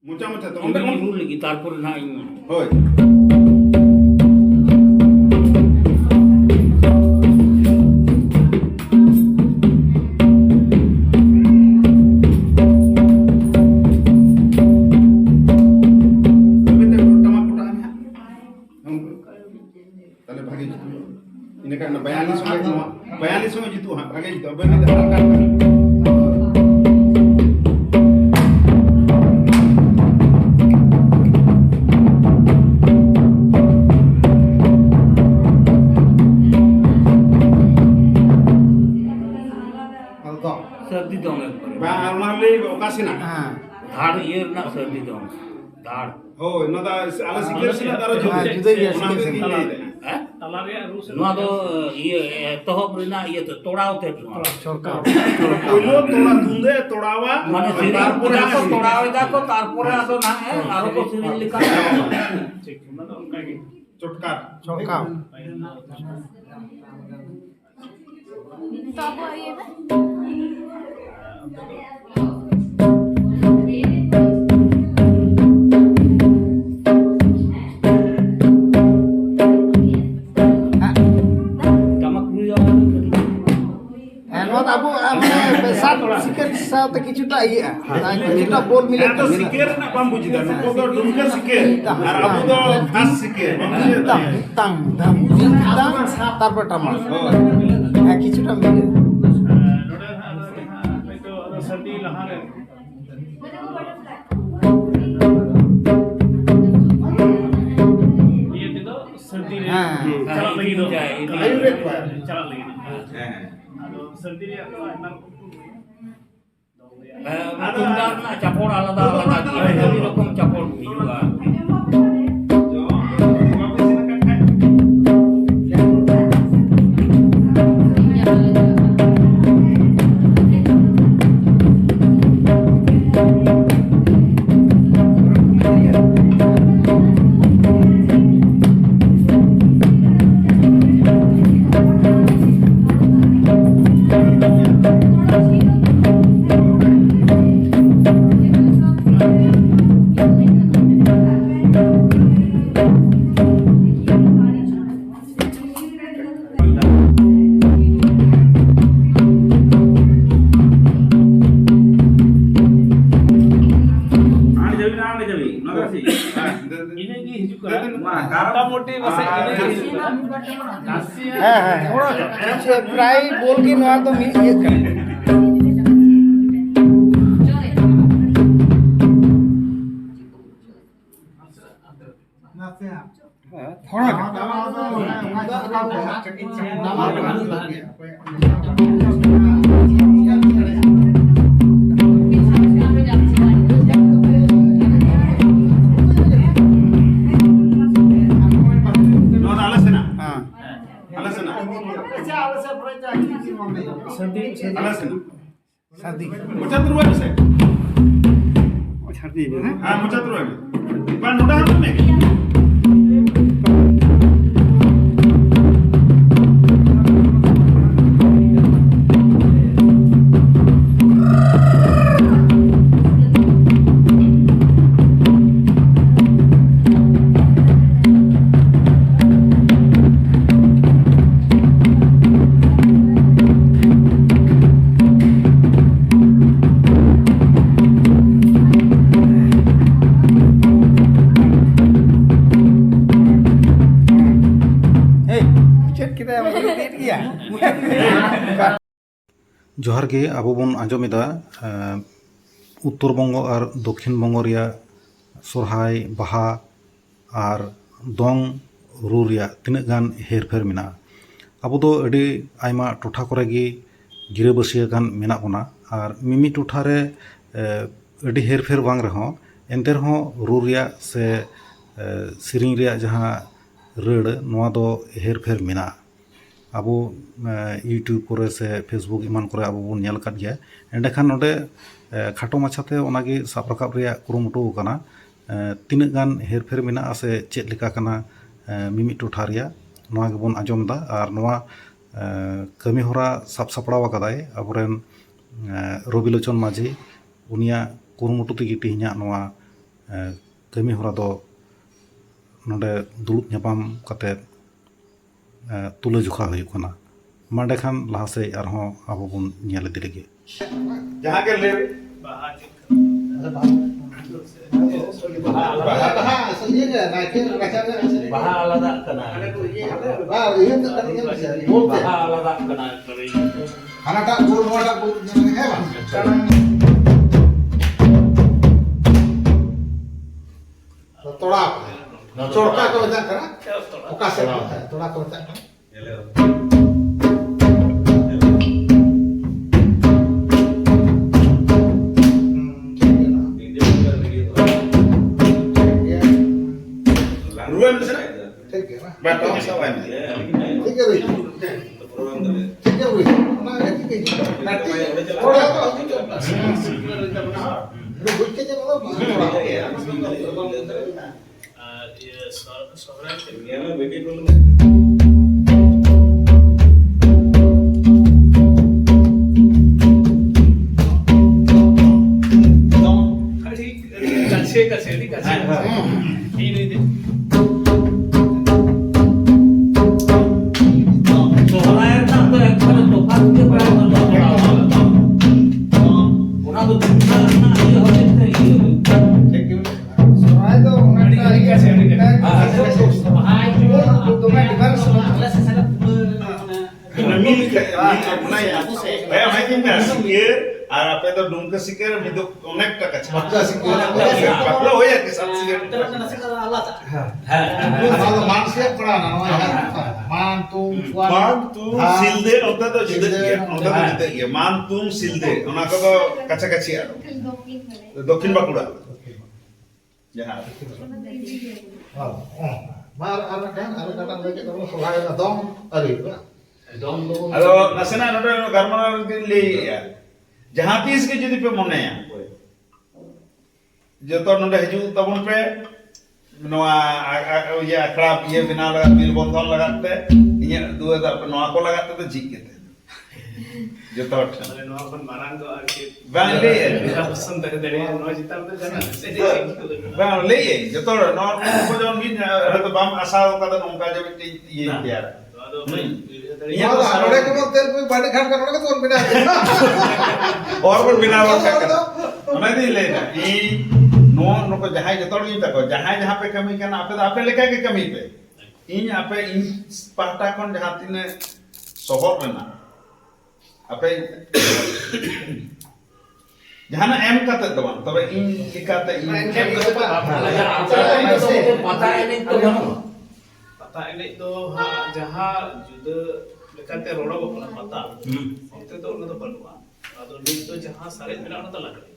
Mocha mocha तो ओंडे नी rule लगी तारपुर ना इन होय ini kan bayani sungai itu agak itu सर्दी दong bang almarli okasi na धाड़ ये ना सर्दी दong धाड़ oh nada ala sikir sila taro juda ya नवा दो ये तहब रिना ये तो तोड़ाव थे koilo toda dunde todawa माने सिरिल पूरा को तोड़ाव दा को तारपुर आदो ना है आरो को सिरिल लिखा चटकार चौका तो अब आइए ना टमक भी जाओ abu besar sikir saat kita iya kita bol milik to sikir na bambu jida no ko dumka sikir ar abu do khas sikir tang তারপর টামাক হ্যাঁ কিছুটা মিলে Tumdag na capor alada dia dari rokom capor juga प्राय बोल के ना तो मिल ये कर सर्दी मोचा तुरवा से सर्दी है हां मोचा तुरवा पर नोटा हम में जोहार के अब बन आंजमेदा उत्तर बंग और दक्षिण बंग सरहाय बाहा और दंग रू तीन गान हेरफेर मेना अब दो अड़ी आयमा टोठा करे गी गिराबसियाकान मेना बना और मिमी टोठा रे अड़ी हेरफेर बांग रहो एंते रहो रू से सेरिंग रे जहां रड़ नवा दो हेरफेर मेना अब यूट्यूब पर से फेसबुक इमान करे अब बन नेल काट गया एंडेखान नोडे खाटो माछाते ओनागे साब राकाब रे कुरुमुटु काना तीन गान हेरफेर मेना से चेक लेका काना मिमी टोठा रिया नवा गेबन आंजमदा और नवा कमी होरा साब सापड़ाव कादाय अबरेन रबिलोचन माझी उनिया कुरुमुटु तेगे तिहिना नवा ᱠᱟᱹᱢᱤ ᱦᱚᱨᱟ ᱫᱚ ᱱᱚᱰᱮ ᱫᱩᱲᱩᱵ ᱧᱟᱯᱟᱢ ᱠᱟᱛᱮᱫ ᱛᱩᱞᱟᱹᱡᱚᱠᱷᱟ ᱦᱩᱭᱩᱜ ᱠᱟᱱᱟ ᱢᱟᱸᱰᱮ ᱠᱷᱟᱱ ᱞᱟᱦᱟ ᱥᱮᱫ ᱟᱨᱦᱚᱸ ᱟᱵᱚ ᱵᱚᱱ ᱧᱮᱞ ᱤᱫᱤ ᱞᱮᱜᱮ जहाँ के ले baha alada kana baha alada kana Hanatak gol noatak gol jangan hebat. Tolak. Corka ko tak kana? Oka se tolak ko tak kana? Ruin से ठीक है ना? बैठो सब है ठीक है भाई। ठीक है भाई। ना ठीक है। nanti थोड़ा तो बुझ के चलो আর আপনি তো ডুমকা শিকার মধ্যে অনেক টাকা আছে বাকলা শিকার বাকলা হয়ে আর কি সাত শিকার হ্যাঁ kalau manusia pernah namanya mantu মানতুম সিলদে ওটা তো জিতে গিয়া ওটা তো জিতে গিয়া মানতুম সিলদে ওনা কত কাছাকাছি আর দক্ষিণ বাঁকুড়া যাহা mar ada kata lagi kalau selain dong tadi ᱟᱫᱚ ᱱᱟᱥᱮᱱᱟᱜ ᱱᱚᱰᱮ ᱜᱟᱨᱢᱟᱨᱟᱣ ᱨᱮᱜᱮᱧ ᱞᱟᱹᱭᱮᱜᱼᱟ ᱡᱟᱦᱟᱸ ᱛᱤᱥ ᱜᱮ ᱡᱩᱫᱤ ᱯᱮ ᱢᱚᱱᱮᱭᱟ ᱡᱚᱛᱚ ᱱᱚᱰᱮ ᱦᱤᱡᱩᱜ ᱛᱟᱵᱚᱱ ᱯᱮ ᱱᱚᱣᱟ ᱤᱭᱟᱹ ᱟᱠᱷᱲᱟ ᱤᱭᱟᱹ ᱵᱮᱱᱟᱣ ᱞᱟᱜᱟᱫ ᱵᱤᱞ ᱵᱚᱱᱫᱷᱚᱱ ᱞᱟᱜᱟᱫ ᱛᱮ ᱤᱧᱟᱹᱜ ᱫᱩᱣᱟᱹᱨ ᱫᱟᱯᱮ ᱱᱚᱣᱟ ᱠᱚ ᱞᱟᱜᱟᱫ ᱛᱮᱫᱚ ᱡᱷᱤᱡ ᱠᱟᱛᱮ ᱡᱚᱛᱚ ᱦᱚᱲ ᱴᱷᱮᱱ ᱱᱚᱣᱟ ᱠᱷᱚᱱ ᱢᱟᱨᱟᱝ ᱫᱚ ᱟᱨᱠᱤ ᱵᱟᱝ ᱞᱟᱹᱭᱮᱜᱼᱟ ᱯᱚᱥᱚᱱᱫ ᱫᱟᱲᱮᱭᱟᱜᱼᱟ ᱱᱚᱣᱟ ᱪᱮᱛᱟᱱ ᱨᱮ ᱡᱟᱦᱟᱸ ᱵᱟᱝ ᱞᱟᱹᱭᱮᱜᱼᱟᱹᱧ ᱡᱚᱛᱚ ᱦᱚᱲ ᱱᱚᱣᱟ ᱠᱚ ᱡᱮᱢᱚᱱ ᱢᱤᱫ ᱦᱚᱭᱛᱚ ᱵᱟᱢ ᱟᱥᱟᱣ ᱠᱟᱫᱟ ᱱᱚᱝᱠᱟ ᱡᱮ ᱢᱤᱫᱴᱤᱡ ᱤᱭᱟᱹᱧ ᱛᱮᱭᱟᱨᱟ Iya, ada kemau telepon balik kan kan orang itu orang bina. और बन बिना और क्या कर मैं नहीं लेना ये नो को जहाँ जतोड़ नहीं तको जहाँ जहाँ पे कमी करना आपे लेकर के कमी पे इन आपे इन पार्टा कौन जहाँ तीन सोहर में ना आपे जहाँ ना एम का तत्वान तबे इन लिखाते इन एम का pata ini tuh pata enej do jaha juda lekate rodok kena pata itu do ono do banua ado nit do jaha sare mena ono do lagre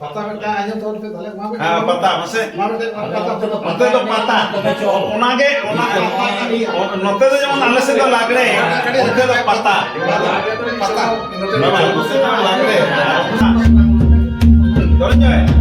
Pata kita aja tuh di dalam mana? हाँ पता मसे Mana pata नोते तो पता ओनागे ओना नोते तो जमन आले से तो लागले ओते तो पता pata. बाबा नोते तो लागले दोन जो है